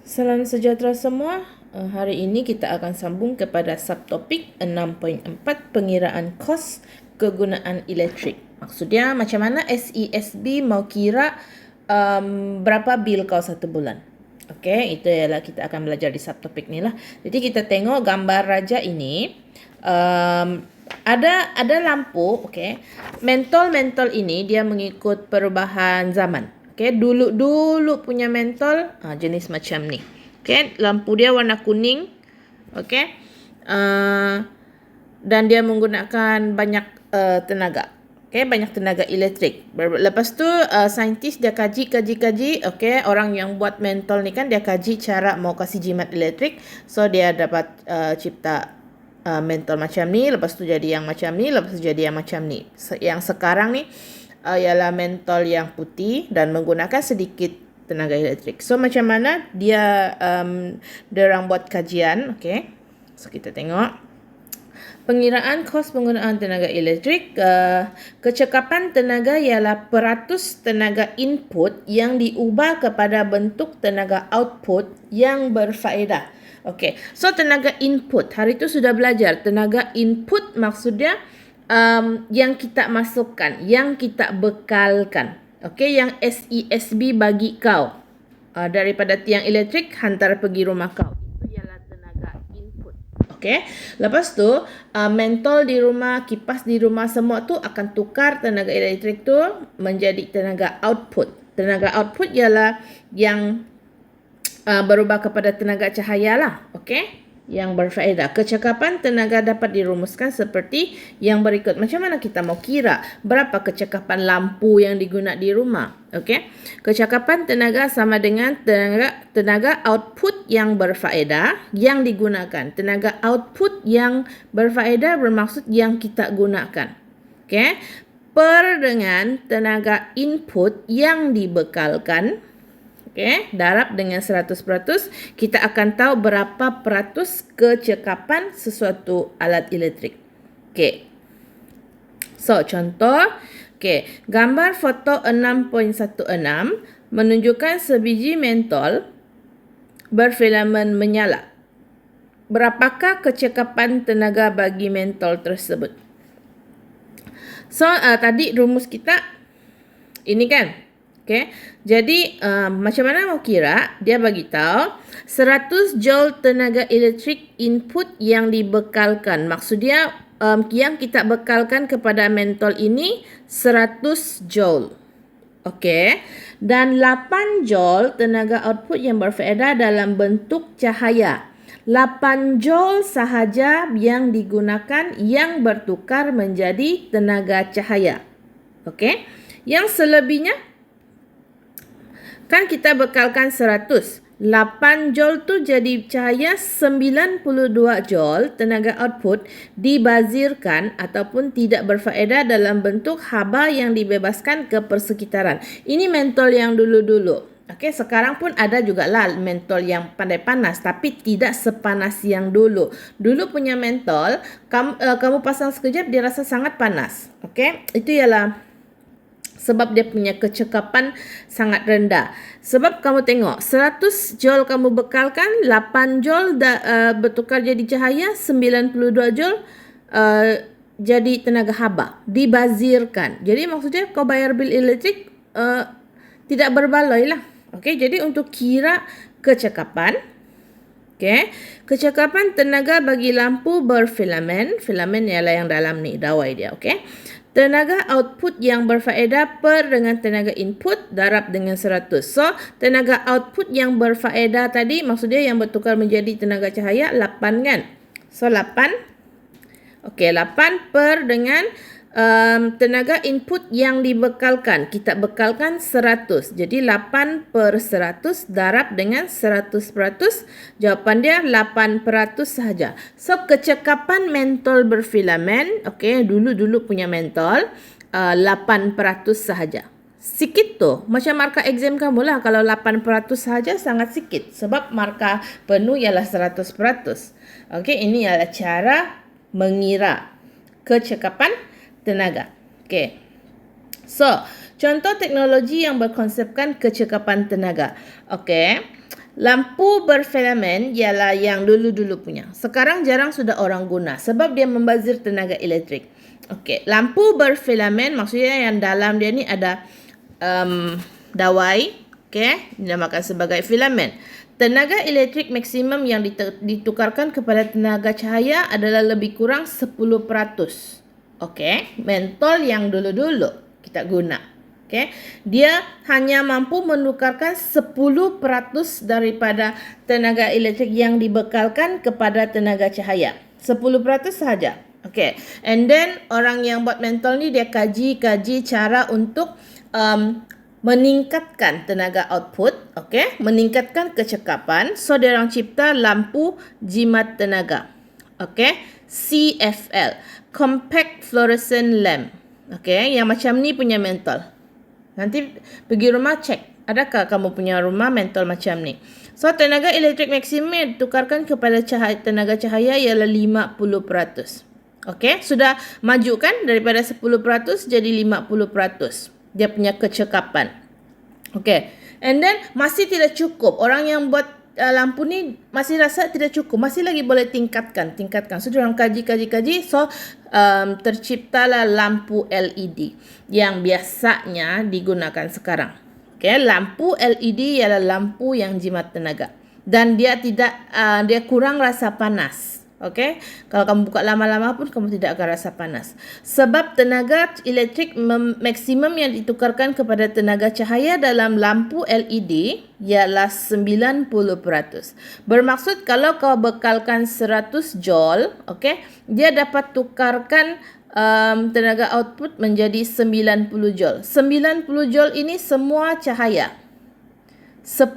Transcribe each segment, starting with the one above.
Salam sejahtera semua. Hari ini kita akan sambung kepada subtopik 6.4 pengiraan kos kegunaan elektrik. Maksudnya macam mana SESB mau kira berapa bil kau satu bulan. Okey, itu ialah kita akan belajar di subtopik ni lah. Jadi kita tengok gambar raja ini. Ada lampu, okey. Mentol ini dia mengikut perubahan zaman. Okay, dulu punya mentol jenis macam ni. Okay, lampu dia warna kuning. Okay, dan dia menggunakan banyak tenaga. Okay, banyak tenaga elektrik. Lepas tu saintis dia kaji. Okay, orang yang buat mentol ni kan dia kaji cara mau kasih jimat elektrik. So dia dapat cipta mentol macam ni. Lepas tu jadi yang macam ni. Lepas tu jadi yang macam ni. Yang sekarang ni ialah mentol yang putih dan menggunakan sedikit tenaga elektrik. So macam mana dia orang buat kajian, okey. So kita tengok pengiraan kos penggunaan tenaga elektrik. Kecekapan tenaga ialah peratus tenaga input yang diubah kepada bentuk tenaga output yang berfaedah. Okey. So tenaga input, hari itu sudah belajar. Tenaga input maksudnya yang kita masukkan, yang kita bekalkan. Okey, yang SESB bagi kau daripada tiang elektrik hantar pergi rumah kau. Itu ialah tenaga input. Okey, lepas tu mentol di rumah, kipas di rumah, semua tu akan tukar tenaga elektrik tu menjadi tenaga output. Tenaga output ialah yang berubah kepada tenaga cahaya lah. Okey, yang berfaedah. Kecekapan tenaga dapat dirumuskan seperti yang berikut. Macam mana kita mau kira berapa kecekapan lampu yang digunakan di rumah? Okey. Kecekapan tenaga sama dengan tenaga output yang berfaedah yang digunakan. Tenaga output yang berfaedah bermaksud yang kita gunakan. Okey. Per dengan tenaga input yang dibekalkan. Okey, darab dengan 100%, kita akan tahu berapa peratus kecekapan sesuatu alat elektrik. Okey. So, contoh. Okey, gambar foto 6.16 menunjukkan sebiji mentol berfilamen menyala. Berapakah kecekapan tenaga bagi mentol tersebut? So, tadi rumus kita ini kan? Okay. Jadi macam mana mau kira? Dia bagi tahu 100 joule tenaga elektrik input yang dibekalkan. Maksudnya yang kita bekalkan kepada mentol ini 100 joule. Okey. Dan 8 joule tenaga output yang berfaedah dalam bentuk cahaya. 8 joule sahaja yang digunakan yang bertukar menjadi tenaga cahaya. Okey. Yang selebihnya kan kita bekalkan 100. 8 joule tu jadi cahaya 92 joule tenaga output dibazirkan ataupun tidak berfaedah dalam bentuk haba yang dibebaskan ke persekitaran. Ini mentol yang dulu-dulu. Okey, sekarang pun ada juga lah mentol yang pandai panas tapi tidak sepanas yang dulu. Dulu punya mentol, kamu pasang sekejap dia rasa sangat panas. Okey, itu ialah sebab dia punya kecekapan sangat rendah. Sebab kamu tengok 100 joule kamu bekalkan, 8 joule bertukar jadi cahaya, 92 joule jadi tenaga haba, dibazirkan. Jadi maksudnya kau bayar bil elektrik tidak berbaloi lah. Okey, jadi untuk kira kecekapan, okey, kecekapan tenaga bagi lampu berfilamen, filamen ialah yang dalam ni, dawai dia, okey. Tenaga output yang berfaedah per dengan tenaga input darab dengan 100. So, tenaga output yang berfaedah tadi maksudnya yang bertukar menjadi tenaga cahaya 8 kan? So, 8. Okey, 8 per dengan tenaga input yang dibekalkan. Kita bekalkan 100. Jadi 8 per 100 darab dengan 100%. Jawapan dia 8% sahaja. So kecekapan mentol berfilamen, okey, dulu punya mentol 8% sahaja. Sikit tu. Macam markah exam kamu lah. Kalau 8% sahaja sangat sikit. Sebab markah penuh ialah 100%. Okey, ini adalah cara mengira kecekapan tenaga. Okey. So, contoh teknologi yang berkonsepkan kecekapan tenaga. Okey. Lampu berfilamen ialah yang dulu-dulu punya. Sekarang jarang sudah orang guna sebab dia membazir tenaga elektrik. Okey, lampu berfilamen maksudnya yang dalam dia ni ada dawai, okey, dinamakan sebagai filamen. Tenaga elektrik maksimum yang ditukarkan kepada tenaga cahaya adalah lebih kurang 10%. Okey, mentol yang dulu-dulu kita guna. Okay. Dia hanya mampu menukarkan 10% daripada tenaga elektrik yang dibekalkan kepada tenaga cahaya. 10% sahaja. Okay. And then orang yang buat mentol ni dia kaji cara untuk meningkatkan tenaga output, okay, meningkatkan kecekapan. So dia orang cipta lampu jimat tenaga. Okay. CFL, Compact Fluorescent Lamp. Okay, yang macam ni punya mentol. Nanti pergi rumah cek, adakah kamu punya rumah mentol macam ni. So, tenaga elektrik maksimum yang ditukarkan kepada tenaga cahaya ialah 50%. Okey, sudah maju kan daripada 10% jadi 50%. Dia punya kecekapan. Okey, and then masih tidak cukup. Orang yang buat lampu ni masih rasa tidak cukup, masih lagi boleh tingkatkan. So diorang kaji. So terciptalah lampu LED yang biasanya digunakan sekarang. Okay, lampu LED ialah lampu yang jimat tenaga dan dia kurang rasa panas. Okay, kalau kamu buka lama-lama pun kamu tidak akan rasa panas. Sebab tenaga elektrik maksimum yang ditukarkan kepada tenaga cahaya dalam lampu LED ialah 90%. Bermaksud kalau kau bekalkan 100 joule, okay, dia dapat tukarkan tenaga output menjadi 90 joule. 90 joule ini semua cahaya. 10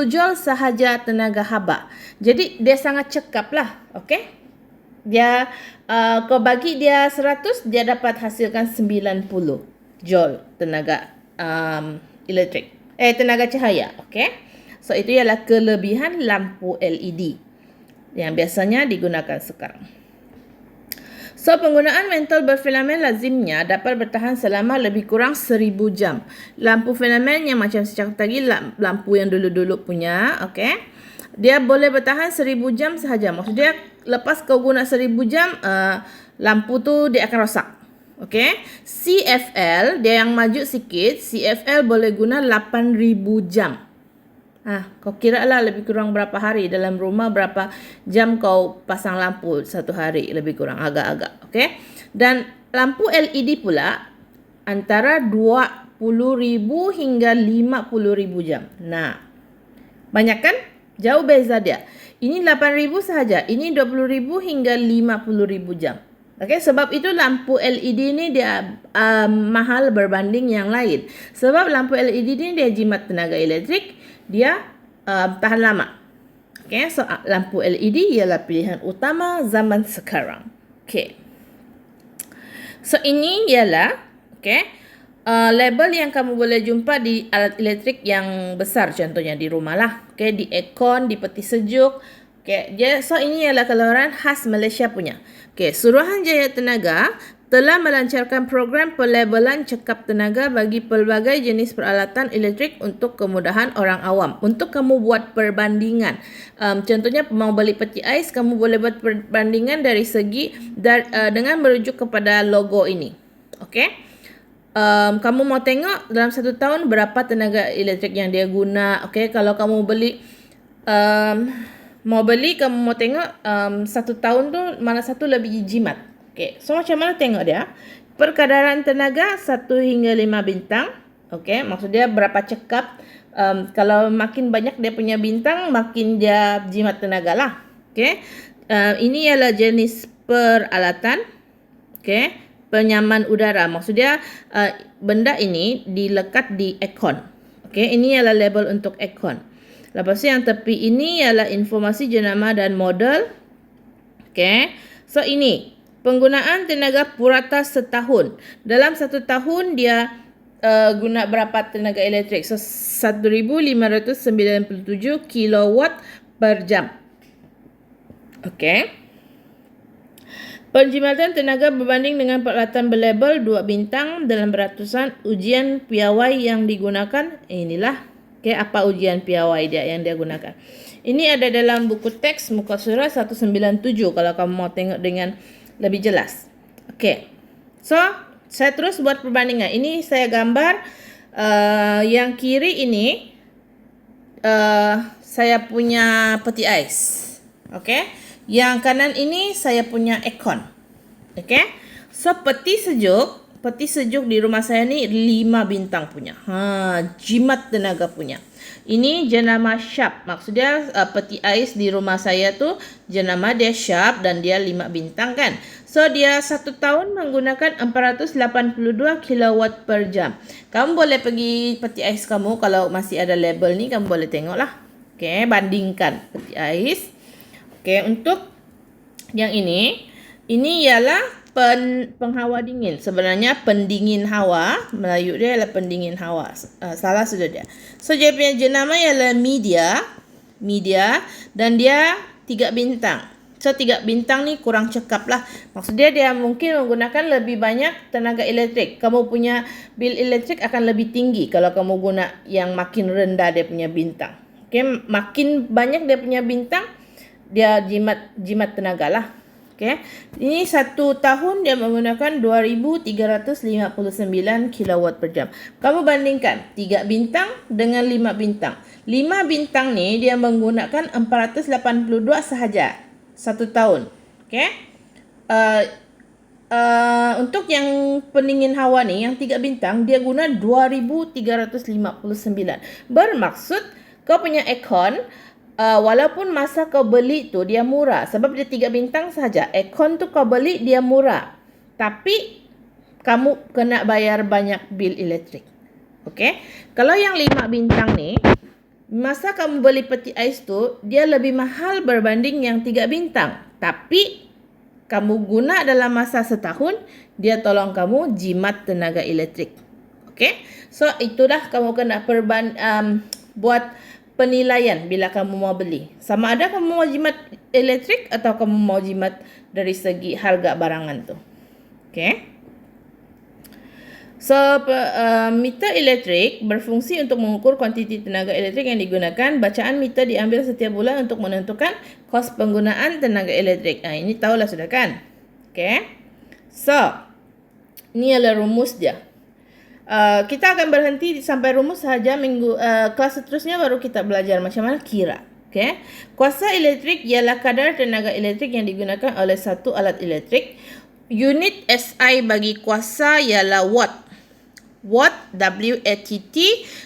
joule sahaja tenaga haba. Jadi dia sangat cekap lah. Okay? Dia kau bagi dia 100, dia dapat hasilkan 90 joule tenaga elektrik. Tenaga cahaya. Okay? So itu ialah kelebihan lampu LED yang biasanya digunakan sekarang. So, penggunaan mentol berfilamen lazimnya dapat bertahan selama lebih kurang 1000 jam. Lampu filamen yang macam saya cakap tadi, lampu yang dulu-dulu punya, okay, dia boleh bertahan 1000 jam sahaja. Maksudnya, lepas kau guna 1000 jam, lampu tu dia akan rosak. Okay. CFL, dia yang maju sikit, CFL boleh guna 8000 jam. Kau kira lah lebih kurang berapa hari dalam rumah, berapa jam kau pasang lampu satu hari, lebih kurang agak-agak. Okay? Dan lampu LED pula antara 20,000 hingga 50,000 jam. Nah, banyak kan? Jauh beza dia. Ini 8,000 sahaja. Ini 20,000 hingga 50,000 jam. Okay, sebab itu lampu LED ni dia mahal berbanding yang lain. Sebab lampu LED ni dia jimat tenaga elektrik, dia tahan lama. Okay, so lampu LED ialah pilihan utama zaman sekarang. Okay. So ini ialah label yang kamu boleh jumpa di alat elektrik yang besar, contohnya di rumah lah. Okay, di aircon, di peti sejuk. Okay, so ini ialah keluaran khas Malaysia punya. Okay, Suruhanjaya Tenaga telah melancarkan program pelabelan cekap tenaga bagi pelbagai jenis peralatan elektrik untuk kemudahan orang awam. Untuk kamu buat perbandingan. Contohnya mau beli peti ais, kamu boleh buat perbandingan dari segi dengan merujuk kepada logo ini. Okey. Kamu mau tengok dalam 1 tahun berapa tenaga elektrik yang dia guna. Okey, kalau kamu beli kamu mau tengok 1 tahun tu mana satu lebih jimat. Okay, so macam mana tengok dia? Perkadaran tenaga 1 hingga 5 bintang. Okay, maksud dia berapa cekap. Kalau makin banyak dia punya bintang, makin dia jimat tenaga lah. Okay, ini ialah jenis peralatan. Okay, penyaman udara. Maksud dia benda ini dilekat di aircon. Okay, ini ialah label untuk aircon. Lepas tu yang tepi ini ialah informasi jenama dan model. Okay, so ini penggunaan tenaga purata setahun. Dalam 1 tahun dia guna berapa tenaga elektrik? So 1597 kilowatt per jam. Okey. Penjimatan tenaga berbanding dengan peralatan berlabel 2 bintang dalam beratusan ujian piawai yang digunakan. Inilah Okey, apa ujian piawai dia yang dia gunakan. Ini ada dalam buku teks muka surat 197 kalau kamu mau tengok dengan lebih jelas. Okey. So, saya terus buat perbandingan. Ini saya gambar yang kiri ini saya punya peti ais. Okey. Yang kanan ini saya punya aircon. Okey. So, peti sejuk di rumah saya ni 5 bintang punya. Jimat tenaga punya. Ini jenama Sharp. Maksudnya peti ais di rumah saya tu jenama dia Sharp dan dia 5 bintang kan. So dia 1 tahun menggunakan 482 kilowatt per jam. Kamu boleh pergi peti ais kamu kalau masih ada label ni, kamu boleh tengok lah. Okay, bandingkan peti ais. Okay, untuk yang ini ialah penghawa dingin. Sebenarnya pendingin hawa. Melayu dia adalah pendingin hawa. Salah sudah dia. So dia punya jenama ialah media dan dia 3 bintang. So 3 bintang ni kurang cekap lah. Maksudnya dia mungkin menggunakan lebih banyak tenaga elektrik. Kamu punya bil elektrik akan lebih tinggi kalau kamu guna yang makin rendah dia punya bintang. Okay, makin banyak dia punya bintang, dia jimat tenaga lah. Okay. Ini 1 tahun dia menggunakan 2359 kilowatt per jam. Kamu bandingkan 3 bintang dengan 5 bintang. 5 bintang ni dia menggunakan 482 sahaja 1 tahun. Okay. Untuk yang pendingin hawa ni yang 3 bintang dia guna 2359. Bermaksud kau punya aircon walaupun masa kau beli tu dia murah sebab dia 3 bintang saja. Aircon tu kau beli dia murah. Tapi kamu kena bayar banyak bil elektrik. Okey. Kalau yang 5 bintang ni masa kamu beli peti ais tu dia lebih mahal berbanding yang 3 bintang. Tapi kamu guna dalam masa setahun, dia tolong kamu jimat tenaga elektrik. Okey. So itulah kamu kena buat penilaian bila kamu mau beli. Sama ada kamu mau jimat elektrik atau kamu mau jimat dari segi harga barangan tu. Okay. So, meter elektrik berfungsi untuk mengukur kuantiti tenaga elektrik yang digunakan. Bacaan meter diambil setiap bulan untuk menentukan kos penggunaan tenaga elektrik. Ini tahulah sudah kan? Okay. So, ini adalah rumus dia. Kita akan berhenti sampai rumus sahaja kelas seterusnya baru kita belajar macam mana kira. Okay. Kuasa elektrik ialah kadar tenaga elektrik yang digunakan oleh satu alat elektrik. Unit SI bagi kuasa ialah watt. Watt, W-A-T-T,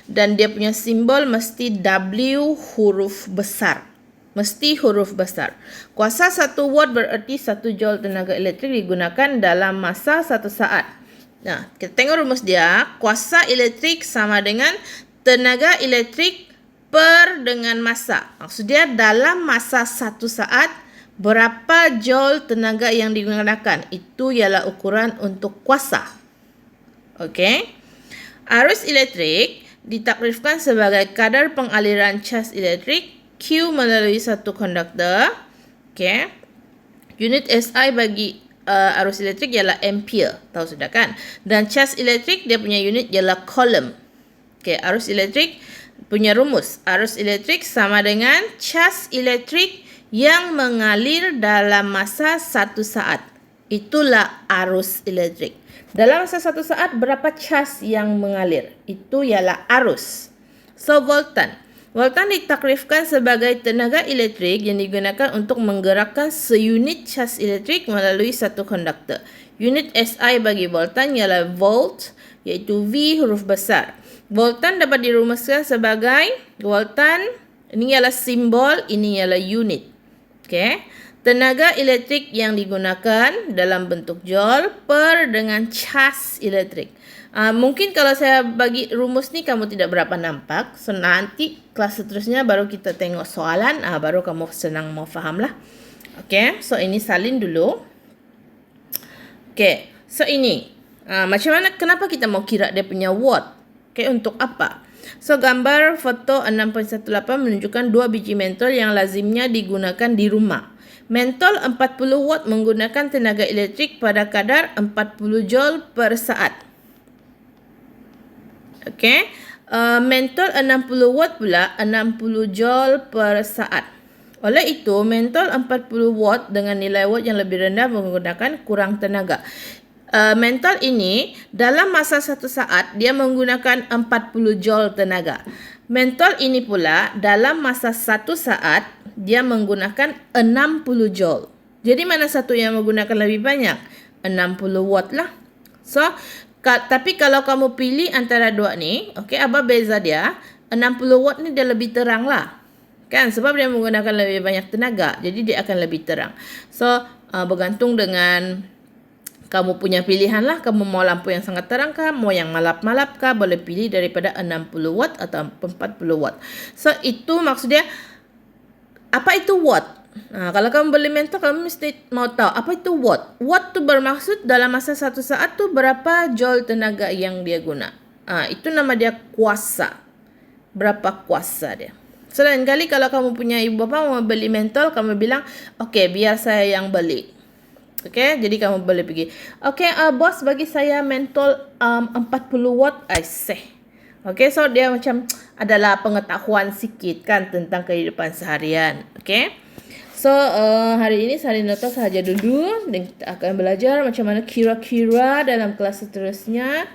dan dia punya simbol mesti W huruf besar. Mesti huruf besar. Kuasa 1 watt bererti 1 joule tenaga elektrik digunakan dalam masa 1 saat. Nah, kita tengok rumus dia. Kuasa elektrik sama dengan tenaga elektrik per dengan masa. Maksudnya dalam masa 1 saat, berapa joule tenaga yang digunakan. Itu ialah ukuran untuk kuasa. Okey. Arus elektrik ditakrifkan sebagai kadar pengaliran cas elektrik Q melalui satu konduktor. Okey. Unit SI bagi arus elektrik ialah ampere. Tahu sudah kan? Dan cas elektrik dia punya unit ialah coulomb. Okey, arus elektrik punya rumus. Arus elektrik sama dengan cas elektrik yang mengalir dalam masa 1 saat. Itulah arus elektrik. Dalam masa 1 saat berapa cas yang mengalir? Itu ialah arus. So, voltan. Voltan ditakrifkan sebagai tenaga elektrik yang digunakan untuk menggerakkan seunit cas elektrik melalui satu konduktor. Unit SI bagi voltan ialah volt, iaitu V huruf besar. Voltan dapat dirumuskan sebagai voltan, ini ialah simbol, ini ialah unit. Okay. Tenaga elektrik yang digunakan dalam bentuk joule per dengan cas elektrik. Mungkin kalau saya bagi rumus ni kamu tidak berapa nampak. So nanti kelas seterusnya baru kita tengok soalan. Baru kamu senang mau faham lah. Okay. So ini salin dulu. Okay. So ini. Macam mana, kenapa kita mau kira dia punya watt? Okay. Untuk apa? So gambar foto 6.18 menunjukkan 2 biji mentol yang lazimnya digunakan di rumah. Mentol 40 watt menggunakan tenaga elektrik pada kadar 40 joule per saat. Okey. Mentol 60 watt pula 60 joule per saat. Oleh itu, mentol 40 watt dengan nilai watt yang lebih rendah menggunakan kurang tenaga. Mentol ini dalam masa 1 saat dia menggunakan 40 joule tenaga. Mentol ini pula dalam masa 1 saat dia menggunakan 60 joule. Jadi mana satu yang menggunakan lebih banyak? 60 watt lah. So, tapi kalau kamu pilih antara dua ni, okey, apa beza dia? 60 watt ni dia lebih terang lah. Kan? Sebab dia menggunakan lebih banyak tenaga. Jadi dia akan lebih terang. So, bergantung dengan kamu punya pilihan lah. Kamu mau lampu yang sangat terang kah? Mau yang malap-malap kah? Boleh pilih daripada 60 watt atau 40 watt. So, itu maksudnya, apa itu watt? Kalau kamu beli mentol, kamu mesti mau tahu apa itu watt. Watt tu bermaksud dalam masa 1 saat tu berapa joule tenaga yang dia guna. Itu nama dia kuasa. Berapa kuasa dia. So, lain kali kalau kamu punya ibu bapa mau beli mentol, kamu bilang, okey, biar saya yang beli. Okey, jadi kamu boleh pergi. Okey, bos bagi saya mentol 40 watt, I say. Okey, so dia macam adalah pengetahuan sikit kan tentang kehidupan seharian. Okey. So, hari ini Sarinata sahaja dulu dan kita akan belajar macam mana kira-kira dalam kelas seterusnya.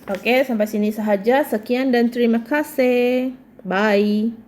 Okey, sampai sini sahaja. Sekian dan terima kasih. Bye.